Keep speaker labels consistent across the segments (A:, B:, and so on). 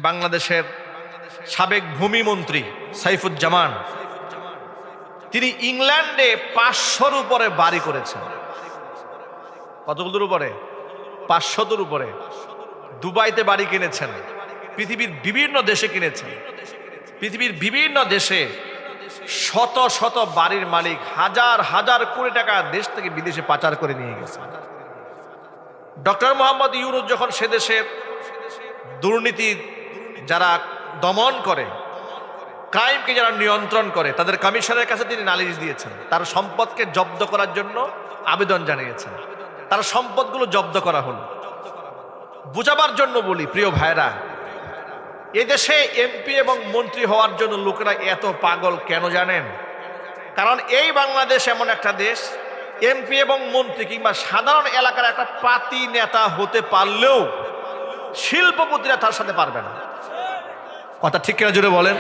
A: বাংলাদেশের সাবেক ভূমিমন্ত্রী সাইফুজ্জামান, তিনি ইংল্যান্ডে 500-র উপরে বাড়ি করেছেন। কতগুলোর উপরে? 500-র উপরে। দুবাইতে বাড়ি কিনেছেন, পৃথিবীর বিভিন্ন দেশে কিনেছেন। পৃথিবীর বিভিন্ন দেশে শত শত বাড়ির মালিক হাজার হাজার কোটি টাকা দেশ থেকে বিদেশে পাচার করে নিয়ে গেছেন। ডক্টর মোহাম্মদ ইউনূস যখন সে দেশের দুর্নীতি যারা দমন করে, ক্রাইমকে যারা নিয়ন্ত্রণ করে, তাদের কমিশনের কাছে তিনি নালিশ দিয়েছেন, তার সম্পদকে জব্দ করার জন্য আবেদন জানিয়েছেন। তার সম্পদগুলো জব্দ করা হলো। বুঝাবার জন্য বলি প্রিয় ভাইরা, এদেশে এমপি এবং মন্ত্রী হওয়ার জন্য লোকেরা এত পাগল কেন জানেন? কারণ এই বাংলাদেশ এমন একটা দেশ, এমপি এবং মন্ত্রী কিংবা সাধারণ এলাকার একটা পাতি নেতা হতে পারলেও শিল্পপতিরা তার সাথে পারবে না। কথা ঠিক কিনা জুড়ে বলেন?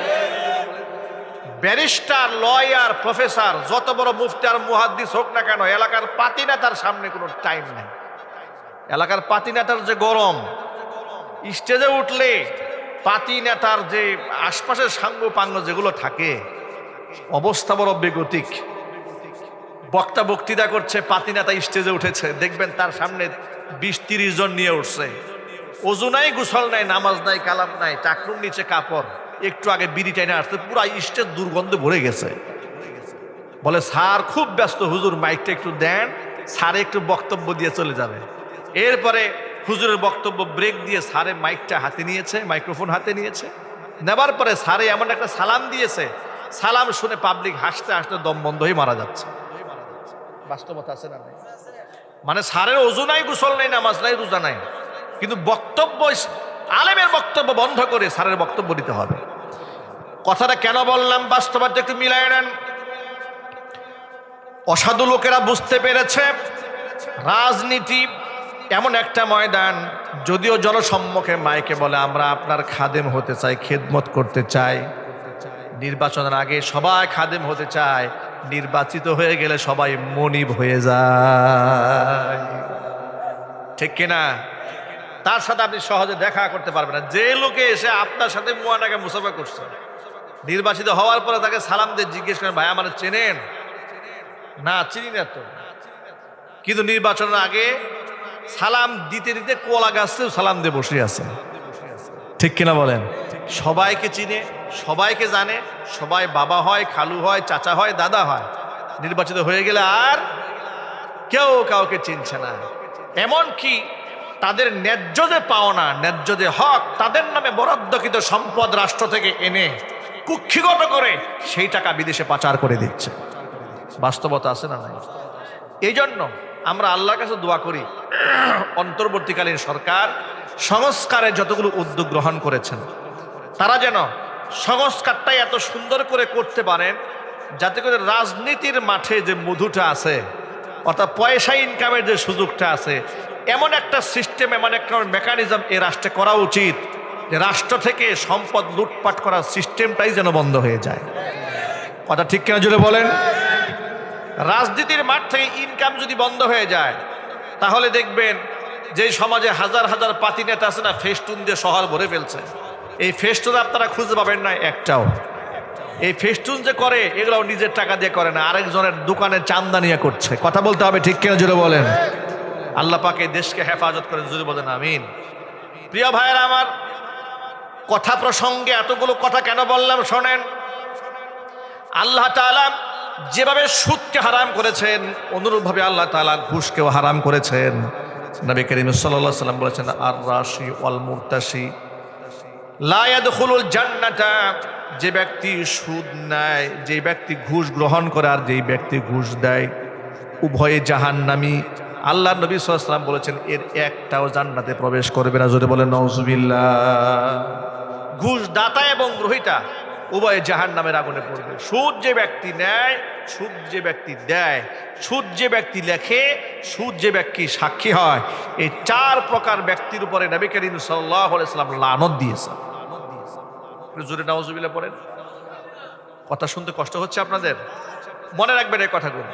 A: ব্যারিস্টার, লয়ার, প্রফেসর, যত বড় মুফতি আর মুহাদ্দিস হোক না কেন, এলাকার পাতি নেতার সামনে কোনো টাইম নেই। এলাকার পাতি নেতার যে গরম, স্টেজে উঠলে পাতি নেতার যে আশপাশের সাঙ্গ পাঙ্গ যেগুলো থাকে, অবস্থা বড় বেগতিক। বক্তা বক্তৃতা করছে, পাতি নেতা স্টেজে উঠেছে, দেখবেন তার সামনে 20-30 জন নিয়ে উঠছে। ওযু নাই, গোসল নাই, নামাজ নাই, কালাম নাই, টাকনুর নিচে কাপড়, একটু আগে বিড়ি টাইনে আসছে, পুরা স্টেজ দুর্গন্ধে ভরে গেছে। বলে স্যার খুব ব্যস্ত, হুজুর মাইকটা একটু দেন, স্যারে একটু বক্তব্য দিয়ে চলে যাবে। এরপরে হুজুরের বক্তব্য ব্রেক দিয়ে স্যারে মাইকটা হাতে নিয়েছে, মাইক্রোফোন হাতে নিয়েছে। নেবার পরে স্যারে এমন একটা সালাম দিয়েছে, সালাম শুনে পাবলিক হাসতে হাসতে দম বন্ধ হয়ে মারা যাচ্ছে। বাস্তবতা আছে না? মানে স্যারের ওযু নাই, গোসল নাই, নামাজ নাই, রোজা নাই, কিন্তু বক্তব্য, আলেমের বক্তব্য বন্ধ করে স্যারের বক্তব্য দিতে হবে। কথাটা কেন বললাম, বাস্তবতা একটু মিলাই নেন। অসাধু লোকেরা বুঝতে পেরেছে রাজনীতি এমন একটা ময়দান, যদিও জনসম্মুখে মাইকে বলে আমরা আপনার খাদেম হতে চাই, খেদমত করতে চাই, নির্বাচনের আগে সবাই খাদেম হতে চায়, নির্বাচিত হয়ে গেলে সবাই মনিব হয়ে যায়, ঠিক কিনা? তার সাথে আপনি সহজে দেখা করতে পারবেন না। যে লোকে এসে আপনার সাথে মুয়ানাকে মুসাফা করছে, নির্বাচিত হওয়ার পরে তাকে সালাম দিয়ে জিজ্ঞেস করেন ভাই আমার চেনেন? না, চিনি না তো। কিন্তু নির্বাচনের আগে সালাম দিতে দিতে কলা গাছেও সালাম দিয়ে বসে আছে, ঠিক কিনা বলেন? সবাইকে চিনে, সবাইকে জানে, সবাই বাবা হয়, খালু হয়, চাচা হয়, দাদা হয়। নির্বাচিত হয়ে গেলে আর কেউ কাউকে চিনছে না। এমন কি তাদের ন্যায্য যে পাওনা, ন্যায্য যে হক, তাদের নামে বরাদ্দকৃত সম্পদ রাষ্ট্র থেকে এনে কুক্ষিগত করে সেই টাকা বিদেশে পাচার করে দিচ্ছে। বাস্তবতা আছে না? নাই? এই জন্য আমরা আল্লাহর কাছে দোয়া করি, অন্তর্বর্তীকালীন সরকার সংস্কারে যতগুলো উদ্যোগ গ্রহণ করেছেন, তারা যেন সংস্কারটাই এত সুন্দর করে করতে পারেন যাতে করে রাজনীতির মাঠে যে মধুটা আছে, অর্থাৎ পয়সা ইনকামের যে সুযোগটা আছে, এমন একটা সিস্টেম, এমন একটা মেকানিজম এ রাষ্ট্রে করা উচিত যে রাষ্ট্র থেকে সম্পদ লুটপাট করার সিস্টেমটাই যেন বন্ধ হয়ে যায়। কথা ঠিক কিনা জুড়ে বলেন? রাজনীতির মাঠ থেকে ইনকাম যদি বন্ধ হয়ে যায়, তাহলে দেখবেন যে সমাজে হাজার হাজার পাতি নেতা আছে না, ফেস্টুন দিয়ে শহর ভরে ফেলছে। এই ফেস্টুন আপনারা খুঁজে পাবেন না একটাও। এই ফেস্টুন যে করে, এগুলো নিজের টাকা দিয়ে করে না, আরেকজনের দোকানে চান্দা নিয়ে করছে। কথা বলতে হবে, ঠিক কিনা জুড়ে বলেন? আল্লাহ পাক এই দেশকে হেফাজত করে, জুড়ে বলেন আমিন। প্রিয় ভাইয়েরা আমার, কথা প্রসঙ্গে এতগুলো কথা কেন বললাম শোনেন। আল্লাহ তাআলা যেভাবে সুদকে হারাম করেছেন, অনুরূপভাবে আল্লাহ তাআলা ঘুষকেও হারাম করেছেন। নবী করিম সাল্লাল্লাহু আলাইহি ওয়াসাল্লাম বলেছেন, আর রাশি ওয়াল মুরতাশি লা ইয়াদখুলুল জান্নাতা। যে ব্যক্তি সুদ নেয়, যে ব্যক্তি ঘুষ গ্রহণ করে আর যেই ব্যক্তি ঘুষ দেয়, উভয়ে জাহান্নামী। আল্লাহ নবী সাল্লাল্লাহু আলাইহি ওয়াসাল্লাম বলেছেন এর একটাও জান্নাতে প্রবেশ করবে না। জোরে বলেন নাউজুবিল্লাহ। ঘুষ দাতা এবং গ্রহীতা উভয়ে জাহান্নামের আগুনে পড়বে। সুদ যে ব্যক্তি নেয়, সুদ যে ব্যক্তি দেয়, সুদ যে ব্যক্তি লেখে, সুদ যে ব্যক্তি সাক্ষী হয়, এই 4 প্রকার ব্যক্তির উপরে নবী করিম সাল্লাল্লাহু আলাইহি ওয়াসাল্লাম লানত দিয়েছেন। জোরে নাউজুবিল্লাহ পড়েন। কথা শুনতে কষ্ট হচ্ছে আপনাদের? মনে রাখবেন এই কথাগুলো।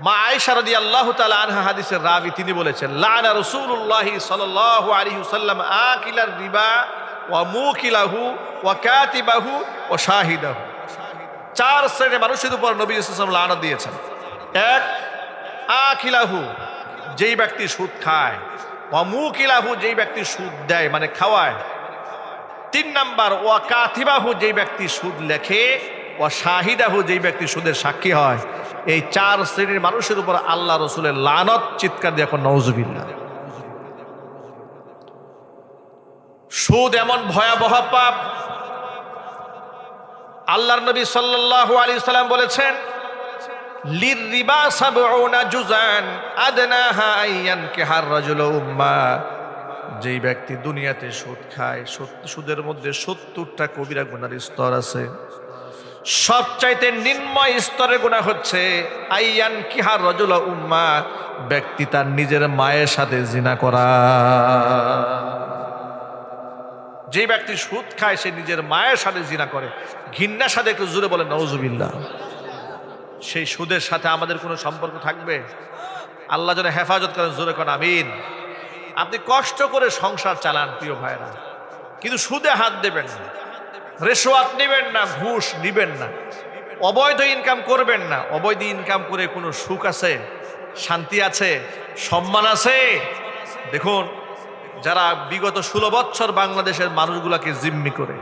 A: মা আয়েশা রাদিয়াল্লাহু তাআলা আনহা হাদিসের রাবি, তিনি বলেছেন, লানা রাসূলুল্লাহ সাল্লাল্লাহু আলাইহি ওয়াসাল্লাম আকিলার রিবা ওয়া মুকিলাহু ওয়া কাতিবাহু ওয়া শাহিদাহু। 4 শ্রেণীর মানুষের উপর নবী সাল্লাল্লাহু আলাইহি ওয়াসাল্লাম লানত দিয়েছেন। এক, আকিলাহু, যেই ব্যক্তি সুদ খায়, ওয়া মুকিলাহু, যেই ব্যক্তি সুদ দেয় মানে খাওয়ায়। 3 নাম্বার, ওয়া কাতিবাহু, যেই ব্যক্তি সুদ লেখে, ওয়া শাহিদাহু, যেই ব্যক্তি সুদের সাক্ষী হয়। এই 4 শ্রেণীর মানুষের উপর আল্লাহ রাসূলের লানত। চিৎকার দিয়ে এখন নাউজুবিল্লাহ। সুদ এমন ভয়াবহ পাপ, আল্লাহর নবী সাল্লাল্লাহু আলাইহি ওয়াসাল্লাম বলেছেন, লিররিবা সাবউনা জুজান আদনাহা আইয়ানকিহার রাজুলু উম্মা। যেই ব্যক্তি দুনিয়াতে সুদ খায়, সুদের মধ্যে 70টা কবিরা গুনার স্তর আছে। সবচাইতে নিম্ন স্তরের গুনাহ হচ্ছে আইয়ানকিহার রাজুলু উম্মা, ব্যক্তি তার নিজের মায়ের সাথে জিনা করা। যে ব্যক্তি সুদ খায় সে নিজের মায়ের সাথে জিনা করে। ঘৃণার সাথে একটু জোরে বলে নাউজুবিল্লাহ। সেই সুদের সাথে আমাদের কোনো সম্পর্ক থাকবে? আল্লাহ যেন হেফাজত করেন, জোরে করেন আমিন। আপনি কষ্ট করে সংসার চালান প্রিয় ভাইরা, কিন্তু সুদে হাত দেবেন না, রেশওয়াত নেবেন না, ঘুষ নিবেন না, অবৈধ ইনকাম করবেন না। অবৈধ ইনকাম করে কোনো সুখ আছে, শান্তি আছে, সম্মান আছে? দেখুন, যারা বিগত 16 বছর বাংলাদেশের মানুষগুলাকে জিম্মি করে,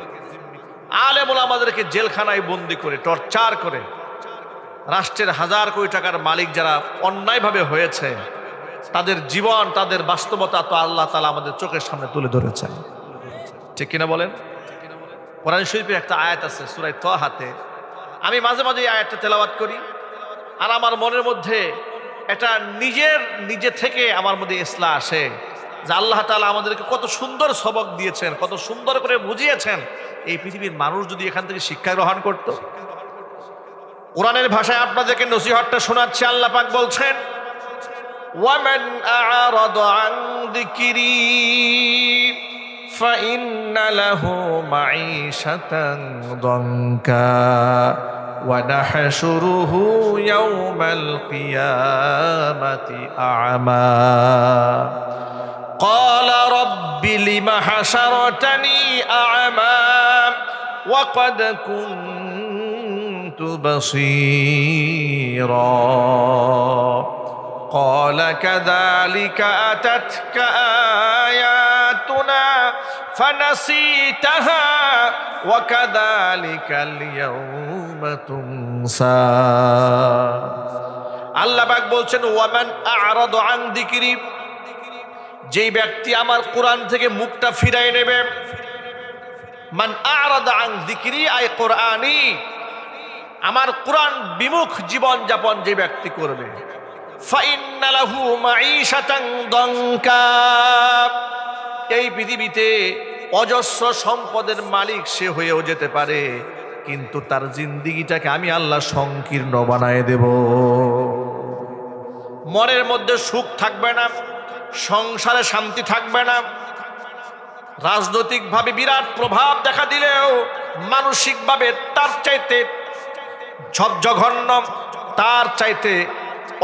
A: আলেম ওলামাদেরকে জেলখানায় বন্দি করে, টর্চার করে, রাষ্ট্রের হাজার কোটি টাকার মালিক যারা অন্যায়ভাবে হয়েছে, তাদের জীবন, তাদের বাস্তবতা তো আল্লাহ তাআলা আমাদের চোখের সামনে তুলে ধরেছেন। ঠিক কিনা বলেন? কোরআন শরীফে একটা আয়াত আছে সূরা তাহাতে, আমি মাঝে মাঝে এই আয়াতটা তেলাওয়াত করি, আর আমার মনের মধ্যে এটা নিজে থেকে আমার মধ্যে ইসলাহ আসে যে আল্লাহ তাআলা আমাদেরকে কত সুন্দর সবক দিয়েছেন, কত সুন্দর করে বুঝিয়েছেন। এই পৃথিবীর মানুষ যদি এখান থেকে শিক্ষা গ্রহণ করত। কোরআনের ভাষায় আপনাদেরকে নসিহতটা শোনাচ্ছি। আল্লাহ পাক বলছেন, ওয়ামান আ'রাদা আন যিকরি ফাইন্না লাহু মাঈশাতান দানকা ওয়া নাহশুরুহু ইয়াওমাল কিয়ামাতি আ'মা قال رب لم حشرتني أعمى وقد كنت بصيرا قال كذلك أتتك آياتنا فنسيتها وكذلك اليوم تنسى। আল্লাহ পাক বলছেন, ওয়ামান আ'রাদা আন যিকরি, যেই ব্যক্তি আমার কোরআন থেকে মুখটা ফিরাই নেবে। মান আ'রাদা আন যিকরি আই কোরআনি, আমার কোরআন বিমুখ জীবন যাপন যে ব্যক্তি করবে, ফাইন্না লাহু মাঈশাতান দানকা, এই পৃথিবীতে অজস্র সম্পদের মালিক সে হয়েও যেতে পারে, কিন্তু তার জিন্দেগিটাকে আমি আল্লাহ সংকীর্ণ বানায় দেব। মনের মধ্যে সুখ থাকবে না, সংসারে শান্তি থাকবে না, রাজনৈতিকভাবে বিরাট প্রভাব দেখা দিলেও মানসিকভাবে তার চাইতে জঘন্য, তার চাইতে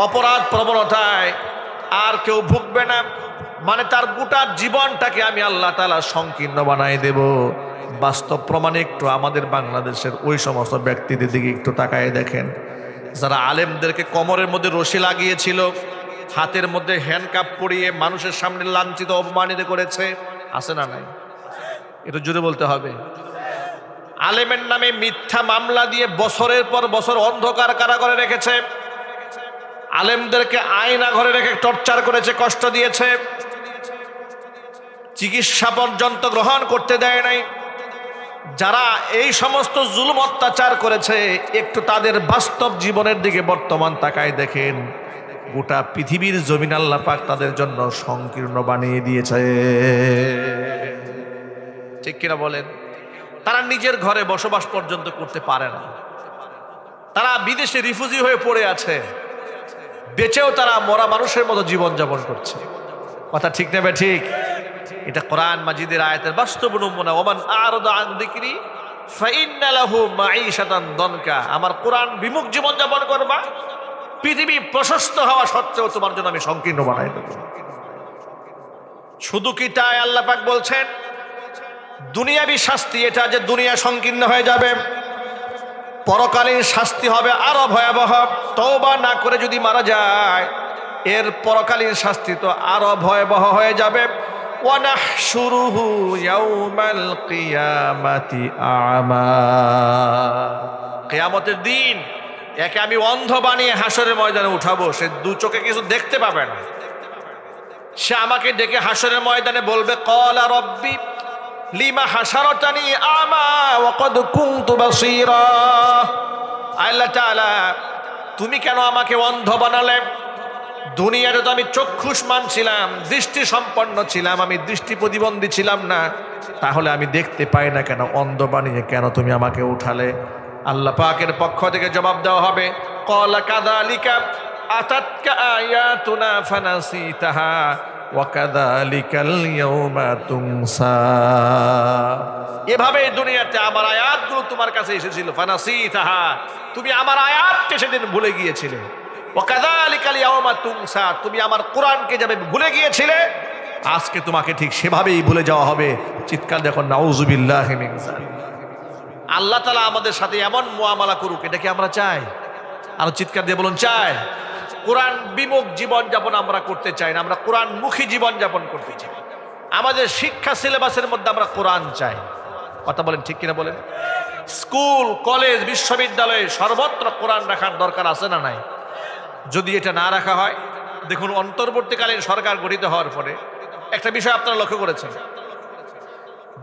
A: অপরাধ প্রবণতায় আর কেউ ভুগবে না। মানে তার গোটা জীবনটাকে আমি আল্লাহ তাআলা সংকীর্ণ বানাই দেব। বাস্তব প্রমাণে একটু আমাদের বাংলাদেশের ওই সমস্ত ব্যক্তিদের দিকে একটু তাকায় দেখেন, যারা আলেমদেরকে কোমরের মধ্যে রশি লাগিয়েছিল, হাতের মধ্যে হ্যান্ডকাপ পরিয়ে মানুষের সামনে লাঞ্ছিত অপমানিত করেছে, আছে না নাই? এটা জোরে বলতে হবে। আলেমের নামে মিথ্যা মামলা দিয়ে বছরের পর বছর অন্ধকার কারাগারে রেখেছে, আলেমদেরকে আয়না ঘরে রেখে টর্চার করেছে, কষ্ট দিয়েছে, চিকিৎসা পর্যন্ত গ্রহণ করতে দেয় নাই। যারা এই সমস্ত জুলুম অত্যাচার করেছে, একটু তাদের বাস্তব জীবনের দিকে বর্তমান তাকায় দেখেন, গোটা পৃথিবীর জমিন আল্লাহ পাক তাদের জন্য সংকীর্ণ বানিয়ে দিয়েছে। ঠিক কিনা বলেন? তারা নিজের ঘরে বসবাস পর্যন্ত করতে পারে না, তারা বিদেশে রিফিউজি হয়ে পড়ে আছে, বেঁচেও তারা মরা মানুষের মতো জীবনযাপন করছে। কথা ঠিক নেবে? ঠিক। এটা কোরআন মাজিদের আয়াতের বাস্তব নমুনা। ওমান আ'রাদা আন যিকরি ফাইন্না লাহু মাঈশাতান দানকা, আমার কোরআন বিমুখ জীবনযাপন করবা, পৃথিবী প্রশস্ত হওয়া সত্ত্বেও তোমার জন্য আমি সংকীর্ণ বানাই দেব। শুধু কি তাই? আল্লাহ পাক বলছেন, দুনিয়াবী শাস্তি এটা যে দুনিয়া সংকীর্ণ হয়ে যাবে, পরকালীন শাস্তি হবে আরো ভয়াবহ। তওবা না করে যদি মারা যায়, এর পরকালীন শাস্তি তো আরো ভয়াবহ হয়ে যাবে। ওয়ানাহশুরুহু ইয়াউমাল কিয়ামাতি আ'মা, কিয়ামতের দিন একে আমি অন্ধ বানিয়ে হাসরের ময়দানে উঠাবো। সে দু চোখে কিছু দেখতে পাবে না। সে আমাকে ডেকে হাসরের ময়দানে বলবে, ক্বালা রাব্বি লিমা হাশারাতানি আমা ওয়া ক্বাদ কুনতু বাসীরা। আল্লাহ তাআলা, তুমি কেন আমাকে অন্ধ বানালে? দুনিয়াতে তো আমি চক্ষুষ্মান ছিলাম, দৃষ্টি সম্পন্ন ছিলাম, আমি দৃষ্টি প্রতিবন্ধী ছিলাম না, তাহলে আমি দেখতে পাই না কেন? অন্ধ বানিয়ে কেন তুমি আমাকে উঠালে? আল্লাহ পাকের পক্ষ থেকে জবাব দেওয়া হবে, ক্বালা কাযালিকা আতাতকা আয়াতুনা ফানাসিতাহা ওয়া কাযালিকাল ইয়াউমা তুনসা। এভাবে দুনিয়াতে আমার আয়াতগুলো তোমার কাছে এসেছিল, ফানাসিতাহা, তুমি আমার আয়াতকে সেদিন ভুলে গিয়েছিলে। ওয়া কাযালিকাল ইয়াউমা তুনসা, তুমি আমার কোরআনকে যাবে ভুলে গিয়েছিলে, আজকে তোমাকে ঠিক সেভাবেই ভুলে যাওয়া হবে। চিৎকার দেখো, নাউযুবিল্লাহি মিন যালিক। আল্লাহ তাআলা আমাদের সাথে এমন মুআমালা করুক, এটা কি আমরা চাই? আর চিৎকার দিয়ে বলুন, চাই। কোরআন বিমুখ জীবন যাপন আমরা করতে চাই না, আমরা কোরআন মুখী জীবন যাপন করতে চাই। আমাদের শিক্ষা সিলেবাসের মধ্যে আমরা কোরআন চাই। কথা বলেন, ঠিক কিনা বলেন? স্কুল, কলেজ, বিশ্ববিদ্যালয়ে সর্বত্র কোরআন রাখার দরকার আছে না নাই? যদি এটা না রাখা হয়, দেখুন অন্তর্বর্তীকালীন সরকার গঠিত হওয়ার পরে একটা বিষয় আপনারা লক্ষ্য করেছেন,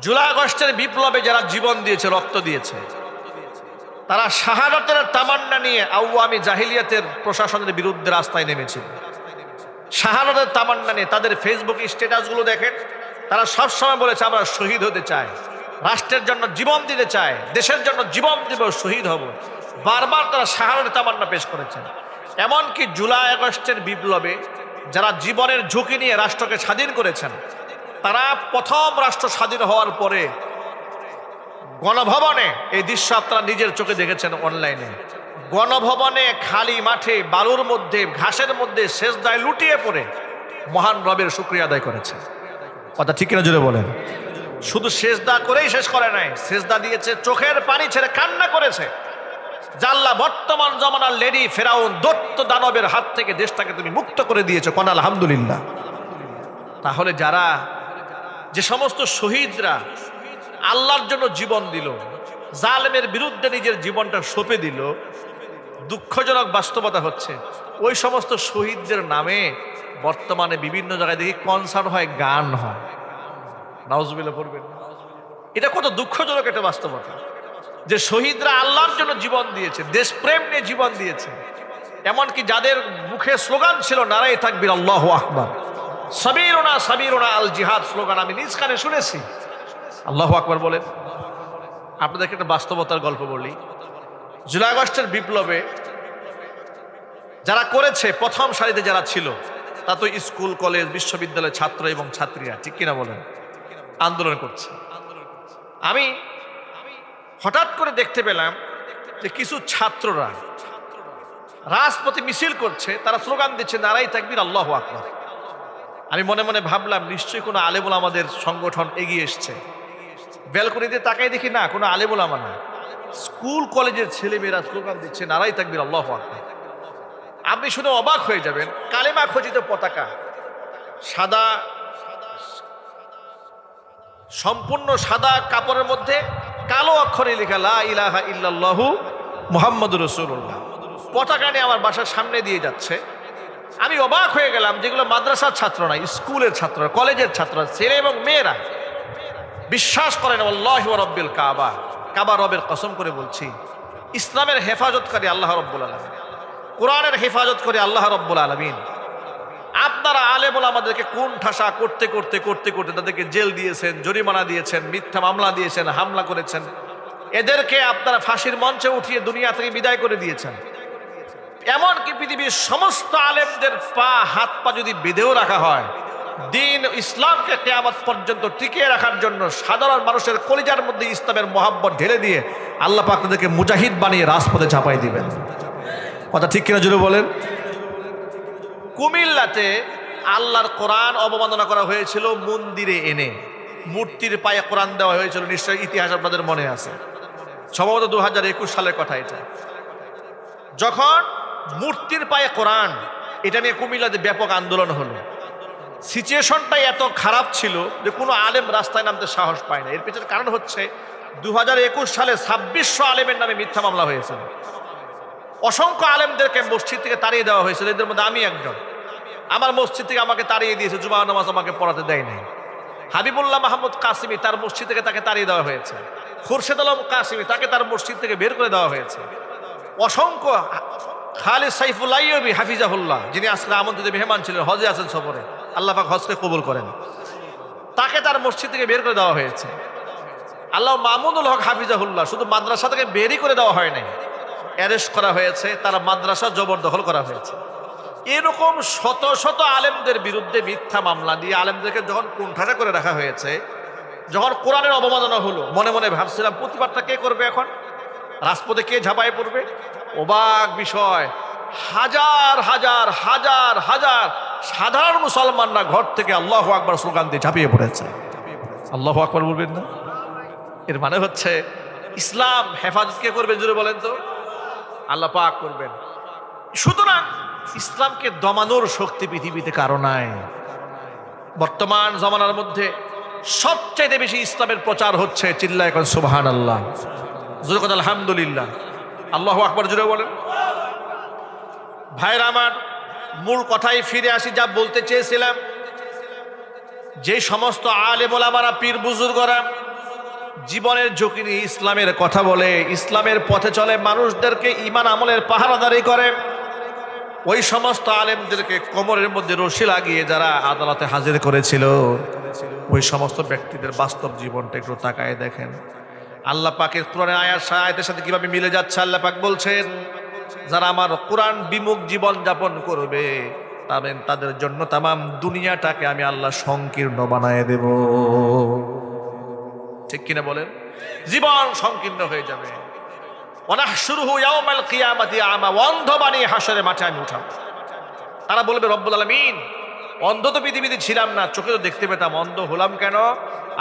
A: জুলাই আগস্টের বিপ্লবে যারা জীবন দিয়েছে, রক্ত দিয়েছে, তারা শাহাদাতের তামান্না নিয়ে আওয়ামী জাহিলিয়াতের প্রশাসনের বিরুদ্ধে রাস্তায় নেমেছিল। শাহাদাতের তামান্না নিয়ে তাদের ফেসবুক স্ট্যাটাসগুলো দেখেন, তারা সবসময় বলেছে আমরা শহীদ হতে চাই, রাষ্ট্রের জন্য জীবন দিতে চাই, দেশের জন্য জীবন দেব, শহীদ হব। বারবার তারা শাহাদাতের তামান্না পেশ করেছেন। এমনকি জুলাই আগস্টের বিপ্লবে যারা জীবনের ঝুঁকি নিয়ে রাষ্ট্রকে স্বাধীন করেছেন, তারা প্রথম রাষ্ট্র স্বাধীন হওয়ার পরে গণভবনে, এই দৃশ্য আপনারা নিজের চোখে দেখেছেন অনলাইনে, গণভবনে খালি মাঠে বালুর মধ্যে, ঘাসের মধ্যে সেজদায় লুটিয়ে পড়ে মহান রবের শুকরিয়া আদায় করেছে। কথা ঠিক কিনা জুড়ে বলেন? শুধু সেজদা করেই শেষ করে নাই, সেজদা দিয়েছে, চোখের পানি ছেড়ে কান্না করেছে। জাল্লা, বর্তমান জমানার লেডি ফেরাউন, দৈত্য দানবের হাত থেকে দেশটাকে তুমি মুক্ত করে দিয়েছো, কোন আলহামদুলিল্লাহ। তাহলে যারা, যে সমস্ত শহীদরা আল্লাহর জন্য জীবন দিল, জালেমের বিরুদ্ধে নিজের জীবনটা সঁপে দিল, দুঃখজনক বাস্তবতা হচ্ছে ওই সমস্ত শহীদদের নামে বর্তমানে বিভিন্ন জায়গায় দেখি কনসার্ট হয়, গান হয়। নাউজুবিল্লাহ পড়বেন। এটা কত দুঃখজনক একটা বাস্তবতা, যে শহীদরা আল্লাহর জন্য জীবন দিয়েছে, দেশপ্রেম নিয়ে জীবন দিয়েছে। এমনকি যাদের মুখে স্লোগান ছিল নারায়ে তাকবীর, আল্লাহু আকবার, সাবিরুনা সাবিরুনা আল জিহাদ স্লোগান আমি নিজ কানে শুনেছি। আল্লাহু আকবার বলেন। আপনাদেরকে একটা বাস্তবতার গল্প বলি। জুলাই আগস্টের বিপ্লবে যারা করেছে, প্রথম সারিতে যারা ছিল, তা তো স্কুল, কলেজ, বিশ্ববিদ্যালয়ের ছাত্র এবং ছাত্রীরা, ঠিক কিনা বলেন, আন্দোলন করছে। আমি হঠাৎ করে দেখতে পেলাম যে কিছু ছাত্ররা রাজপথে মিছিল করছে, তারা স্লোগান দিচ্ছে নারায়ে তাকবীর, আল্লাহু আকবার। আমি মনে মনে ভাবলাম নিশ্চয়ই কোনো আলেমুল আমাদের সংগঠন এগিয়ে এসছে। ব্যালকনিতে তাকাই দেখি না, কোনো আলেমুল আমা না, স্কুল কলেজের ছেলেমেয়েরা স্লোগান দিচ্ছে নারায়ে তাকবীর, আল্লাহু আকবার। আপনি শুনে অবাক হয়ে যাবেন, কালেমা খচিত পতাকা, সাদা, সম্পূর্ণ সাদা কাপড়ের মধ্যে কালো অক্ষরে লেখা লা ইলাহা ইল্লাল্লাহু মুহাম্মাদুর রাসূলুল্লাহ, পতাকা নিয়ে আমার বাসার সামনে দিয়ে যাচ্ছে। আমি অবাক হয়ে গেলাম, যেগুলো মাদ্রাসার ছাত্র না, স্কুলের ছাত্র, কলেজের ছাত্র, ছেলে এবং মেয়েরা। বিশ্বাস করেন, আল্লাহু রাব্বিল কাবা, কাবা রবের কসম করে বলছি, ইসলামের হেফাজতকারী আল্লাহ রাব্বুল আলামিন, কোরআনের হেফাজত করে আল্লাহ রাব্বুল আলামিন। আপনারা আলেমুল আমাদেরকে কোন ঠাসা করতে করতে করতে করতে তাদেরকে জেল দিয়েছেন, জরিমানা দিয়েছেন, মিথ্যা মামলা দিয়েছেন, হামলা করেছেন, এদেরকে আপনারা ফাঁসির মঞ্চে উঠিয়ে দুনিয়া থেকে বিদায় করে দিয়েছেন। এমনকি পৃথিবীর সমস্ত আলেমদের পা, হাত পা যদি বেঁধেও রাখা হয়, দিন ইসলামকে কিয়ামত পর্যন্ত টিকিয়ে রাখার জন্য সাধারণ মানুষের কলিজার মধ্যে ইসলামের মহাব্বত ঢেলে দিয়ে আল্লাহ পাক তাদেরকে মুজাহিদ বানিয়ে রাজপথে চাপাই দিবেন। কথা ঠিক কিনা জুড়ে বলেন? কুমিল্লাতে আল্লাহর কোরআন অবমাননা করা হয়েছিল মন্দিরে এনে। মূর্তির পায়ে কোরআন দেওয়া হয়েছিল, নিশ্চয়ই ইতিহাস আপনাদের মনে আছে, সম্ভবত 2021 সালের কথা এটা। যখন মূর্তির পায়ে কোরআন এটা নিয়ে কুমিল্লাতে ব্যাপক আন্দোলন হলো, সিচুয়েশনটাই এত খারাপ ছিল যে কোনো আলেম রাস্তায় নামতে সাহস পায় না। এর পেছনে কারণ হচ্ছে 2021 সালে 2600 আলেমের নামে মিথ্যা মামলা হয়েছিল। অসংখ্য আলেমদেরকে মসজিদ থেকে তাড়িয়ে দেওয়া হয়েছিল, এদের মধ্যে আমি একজন। আমার মসজিদ থেকে আমাকে তাড়িয়ে দিয়েছে, জুমা নামাজ আমাকে পড়াতে দেয় নাই। হাবিবুল্লাহ মাহমুদ কাসিমি, তার মসজিদ থেকে তাকে তাড়িয়ে দেওয়া হয়েছে। খুরশেদ আলম কাসিমি, তাকে তার মসজিদ থেকে বের করে দেওয়া হয়েছে। অসংখ্য খালিদ সাইফুল আইয়ুবী হাফিজাহুল্লাহ, যিনি আজকে আমন্ত্রিত মেহমান ছিলেন, হজে আছেন সফরে, আল্লাহ পাক হজকে কবুল করেন, তাকে তার মসজিদ থেকে বের করে দেওয়া হয়েছে। আল্লাহ মামুনুল হক হাফিজাহুল্লাহ শুধু মাদ্রাসা থেকে বেরই করে দেওয়া হয় নাই, অ্যারেস্ট করা হয়েছে, তারা মাদ্রাসা জবরদখল করা হয়েছে। এরকম শত শত আলেমদের বিরুদ্ধে মিথ্যা মামলা দিয়ে আলেমদেরকে যখন কুণ্ঠাসা করে রাখা হয়েছে, যখন কোরআনের অবমাননা হলো, মনে মনে ভাবছিলাম প্রতিবাদটা কে করবে, এখন রাজপথে কে ঝাঁপায় পড়বে। অবাক বিষয়, হাজার হাজার হাজার হাজার সাধারণ মুসলমানরা ঘর থেকে আল্লাহু আকবার স্লোগান দিয়ে ঝাঁপিয়ে পড়েছে। আল্লাহু আকবার বলবেন না? এর মানে হচ্ছে ইসলাম হেফাজত কে করবেন, জুড়ে বলেন তো? আল্লাহ পাক করবেন। সুতরাং ইসলামকে দমানোর শক্তি পৃথিবীতে কারো নাই। বর্তমান জমানার মধ্যে সবচাইতে বেশি ইসলামের প্রচার হচ্ছে, চিল্লায় এখন সুবহানাল্লাহ, জোরে কথা আলহামদুলিল্লাহ, আল্লাহু আকবার জুড়ে বলেন। ভাইরা আমার, মূল কথায় ফিরে আসি, যা বলতে চেয়েছিলাম, যে সমস্ত আলেম ওলামারা, পীর বুজুর্গরা জীবনের ঝুঁকি নিয়ে ইসলামের কথা বলে, ইসলামের পথে চলে, মানুষদেরকে ঈমান আমলের পাহারাদারি করে, ওই সমস্ত আলেমদেরকে কোমরের মধ্যে রশি লাগিয়ে যারা আদালতে হাজির করেছিল, ওই সমস্ত ব্যক্তিদের বাস্তব জীবনটা একটু তাকায় দেখেন। আল্লাহ পাকের কোরআনের আয়াতের সাথে কিভাবে মিলে যাচ্ছে। আল্লাহ পাক বলছেন, যারা আমার কোরআন বিমুখ জীবন যাপন করবে তাদের জন্য তামাম দুনিয়াটাকে আমি আল্লাহ সংকীর্ণ বানায় দেব। ঠিক কিনা বলেন? জীবন সংকীর্ণ হয়ে যাবে। ওয়ানাহশুরুহু ইয়াওমাল কিয়ামাতি আমা, অন্ধ বানিয়ে হাসরের মাঠে আমি উঠাবো। তারা বলবে, রব্বুল আলামিন, অন্ধ তো পৃথিবীতে ছিলাম না, চোখে তো দেখতে পেতাম, অন্ধ হলাম কেন?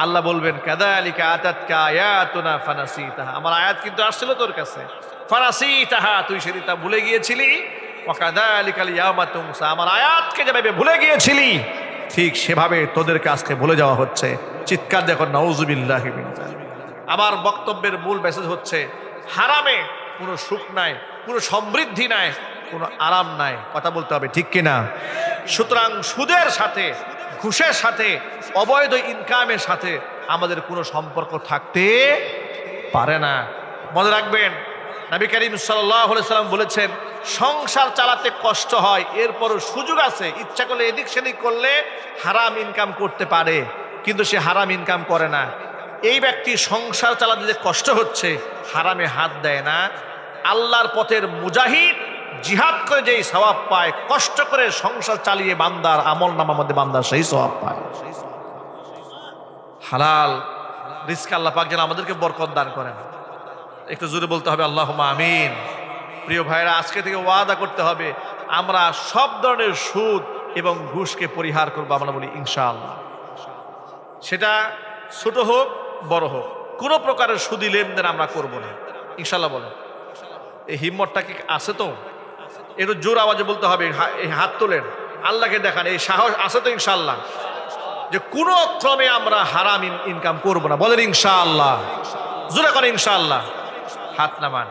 A: আল্লাহ বলবেন, কাযালিকা আতাতকা আয়াতুনা ফানাসিতাহা, আমার আয়াত কিন্তু আসছিল তোর কাছে, ফানাসিতাহা, তুই সেটা ভুলে গিয়েছিলি। ওয়া কাযালিকাল ইয়াওমা তুনসা, আমার আয়াতকে যেভাবে ভুলে গিয়েছিলি ঠিক সেভাবে তোদেরকে আজকে ভুলে যাওয়া হচ্ছে। চিৎকার দেখো, নাউযুবিল্লাহি মিন যালিক। আমার বক্তব্যের মূল মেসেজ হচ্ছে, হারামে কোনো সুখ নাই, কোনো সমৃদ্ধি নাই, কোনো আরাম নাই। কথা বলতে হবে, ঠিক কিনা? সুতরাং সুদের সাথে, ঘুষের সাথে, অবৈধ ইনকামের সাথে আমাদের কোনো সম্পর্ক থাকতে পারে না। মনে রাখবেন, নবী করিম সাল্লাল্লাহু আলাইহি সাল্লাম বলেছেন, সংসার চালাতে কষ্ট হয়, এরপরও সুযোগ আছে, ইচ্ছা করলে এদিক সেদিক করলে হারাম ইনকাম করতে পারে, কিন্তু সে হারাম ইনকাম করে না। এই ব্যক্তি সংসার চালাতে যে কষ্ট হচ্ছে, হারামে হাত দেয় না। আল্লাহর পথের মুজাহিদ জিহাদ করে যেই সওয়াব পায়, কষ্ট করে সংসার চালিয়ে বান্দার আমল নামার মধ্যে বান্দার সেই সওয়াব পায়। হালাল রিজক আল্লাহ পাক যেন আমাদেরকে বরকত দান করেন। একটু জোরে বলতে হবে আল্লাহুম্মা আমিন। প্রিয় ভাইরা, আজকে থেকে ওয়াদা করতে হবে, আমরা সব ধরনের সুদ এবং ঘুষকে পরিহার করবো। আমরা বলি ইনশাআল্লাহ, সেটা ছোট হোক বড় হোক, কোনো প্রকারের সুদি লেনদেন আমরা করব না, ইনশাআল্লাহ বলেন। এই হিম্মতটা কি আছে তো? একটু জোর আওয়াজে বলতে হবে, এই হাত তোলেন, আল্লাহকে দেখান, এই সাহস আছে তো ইনশাআল্লাহ, যে কোনো ক্রমে আমরা হারাম ইনকাম করব না। বলেন ইনশাআল্লাহ, জোরে করে ইনশাআল্লাহ, হাত নামান।